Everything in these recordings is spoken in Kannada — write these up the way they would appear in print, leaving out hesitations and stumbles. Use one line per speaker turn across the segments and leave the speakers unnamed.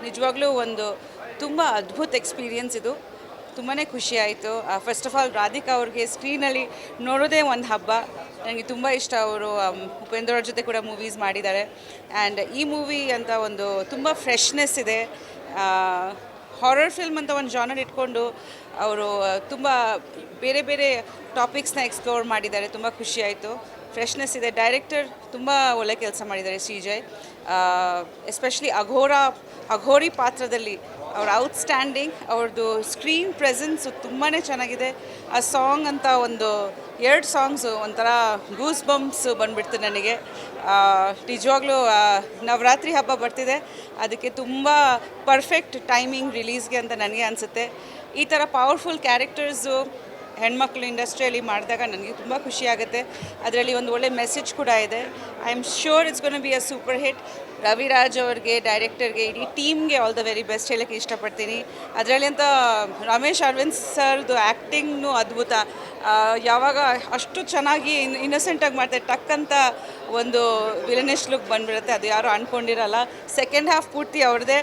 ನಿಜವಾಗ್ಲೂ ಒಂದು ತುಂಬ ಅದ್ಭುತ ಎಕ್ಸ್ಪೀರಿಯನ್ಸ್ ಇದು. ತುಂಬಾ ಖುಷಿ ಆಯಿತು. ಫಸ್ಟ್ ಆಫ್ ಆಲ್ ರಾಧಿಕಾ ಅವ್ರಿಗೆ ಸ್ಕ್ರೀನಲ್ಲಿ ನೋಡೋದೇ ಒಂದು ಹಬ್ಬ. ನನಗೆ ತುಂಬ ಇಷ್ಟ. ಅವರು ಉಪೇಂದ್ರ ಅವ್ರ ಜೊತೆ ಕೂಡ ಮೂವೀಸ್ ಮಾಡಿದ್ದಾರೆ. ಆ್ಯಂಡ್ ಈ ಮೂವಿ ಅಂತ ಒಂದು ತುಂಬ ಫ್ರೆಶ್ನೆಸ್ ಇದೆ. ಹಾರರ್ ಫಿಲ್ಮ್ ಅಂತ ಒಂದು ಜಾನರ್ ಇಟ್ಕೊಂಡು ಅವರು ತುಂಬ ಬೇರೆ ಬೇರೆ ಟಾಪಿಕ್ಸ್ನ ಎಕ್ಸ್ಪ್ಲೋರ್ ಮಾಡಿದ್ದಾರೆ. ತುಂಬ ಖುಷಿ ಆಯಿತು. ಫ್ರೆಶ್ನೆಸ್ ಇದೆ. ಡೈರೆಕ್ಟರ್ ತುಂಬ ಒಳ್ಳೆ ಕೆಲಸ ಮಾಡಿದ್ದಾರೆ ಶ್ರೀಜಯ್. ಎಸ್ಪೆಷಲಿ ಅಘೋರಿ ಪಾತ್ರದಲ್ಲಿ ಅವ್ರು ಔಟ್ಸ್ಟ್ಯಾಂಡಿಂಗ್. ಅವ್ರದ್ದು ಸ್ಕ್ರೀನ್ ಪ್ರೆಸೆನ್ಸು ತುಂಬಾ ಚೆನ್ನಾಗಿದೆ. ಆ ಸಾಂಗ್ ಅಂತ ಒಂದು 2 ಸಾಂಗ್ಸು ಒಂಥರ ಗೂಸ್ ಬಂಪ್ಸ್ ಬಂದುಬಿಡ್ತು ನನಗೆ. ನಿಜವಾಗ್ಲೂ ನವರಾತ್ರಿ ಹಬ್ಬ ಬರ್ತಿದೆ, ಅದಕ್ಕೆ ತುಂಬ ಪರ್ಫೆಕ್ಟ್ ಟೈಮಿಂಗ್ ರಿಲೀಸ್ಗೆ ಅಂತ ನನಗೆ ಅನಿಸುತ್ತೆ. ಈ ಥರ ಪವರ್ಫುಲ್ ಕ್ಯಾರೆಕ್ಟರ್ಸು ಹೆಣ್ಮಕ್ಳು ಇಂಡಸ್ಟ್ರಿಯಲ್ಲಿ ಮಾಡಿದಾಗ ನನಗೆ ತುಂಬ ಖುಷಿಯಾಗುತ್ತೆ. ಅದರಲ್ಲಿ ಒಂದು ಒಳ್ಳೆ ಮೆಸೇಜ್ ಕೂಡ ಇದೆ. I am sure it's gonna be a super hit. Raviraj ಅವ್ರಿಗೆ, ಡೈರೆಕ್ಟರ್ಗೆ, ಇಡೀ ಟೀಮ್ಗೆ ಆಲ್ ದ ವೆರಿ ಬೆಸ್ಟ್ ಹೇಳೋಕ್ಕೆ ಇಷ್ಟಪಡ್ತೀನಿ. ಅದರಲ್ಲಿ ಅಂತ ರಮೇಶ್ ಅರವಿಂದ್ ಸರ್ದು ಆ್ಯಕ್ಟಿಂಗ್ನೂ ಅದ್ಭುತ. ಯಾವಾಗ ಅಷ್ಟು ಚೆನ್ನಾಗಿ ಇನ್ನಸೆಂಟಾಗಿ ಮಾಡ್ತಾರೆ, ಟಕ್ಕಂತ ಒಂದು ವಿಲನಿಶ್ ಲುಕ್ ಬಂದುಬಿಡುತ್ತೆ. ಅದು ಯಾರೂ ಅಂದ್ಕೊಂಡಿರಲ್ಲ. ಸೆಕೆಂಡ್ ಹಾಫ್ ಪೂರ್ತಿ ಅವ್ರದ್ದೇ.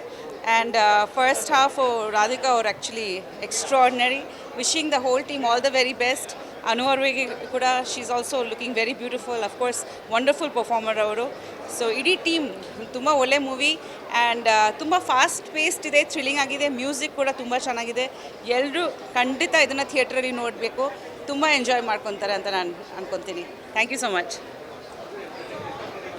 ಆ್ಯಂಡ್ ಫಸ್ಟ್ ಹಾಫು ರಾಧಿಕಾ ಅವ್ರು actually extraordinary. Wishing the whole team all the very best. Anu ಅವ್ರಿಗೆ ಕೂಡ she is also looking very beautiful. Of course wonderful performer ಅವರು. ಸೊ ಇಡೀ ಟೀಮ್ ತುಂಬ ಒಳ್ಳೆ ಮೂವಿ. ಆ್ಯಂಡ್ ತುಂಬ ಫಾಸ್ಟ್ ಪೇಸ್ಡ್ ಇದೆ, ಥ್ರಿಲ್ಲಿಂಗ್ ಆಗಿದೆ. ಮ್ಯೂಸಿಕ್ ಕೂಡ ತುಂಬ ಚೆನ್ನಾಗಿದೆ. ಎಲ್ಲರೂ ಖಂಡಿತ ಇದನ್ನು ಥಿಯೇಟ್ರಲ್ಲಿ ನೋಡಬೇಕು. ತುಂಬ ಎಂಜಾಯ್ ಮಾಡ್ಕೊತಾರೆ ಅಂತ ನಾನು ಅನ್ಕೊತೀನಿ. Thank you so much.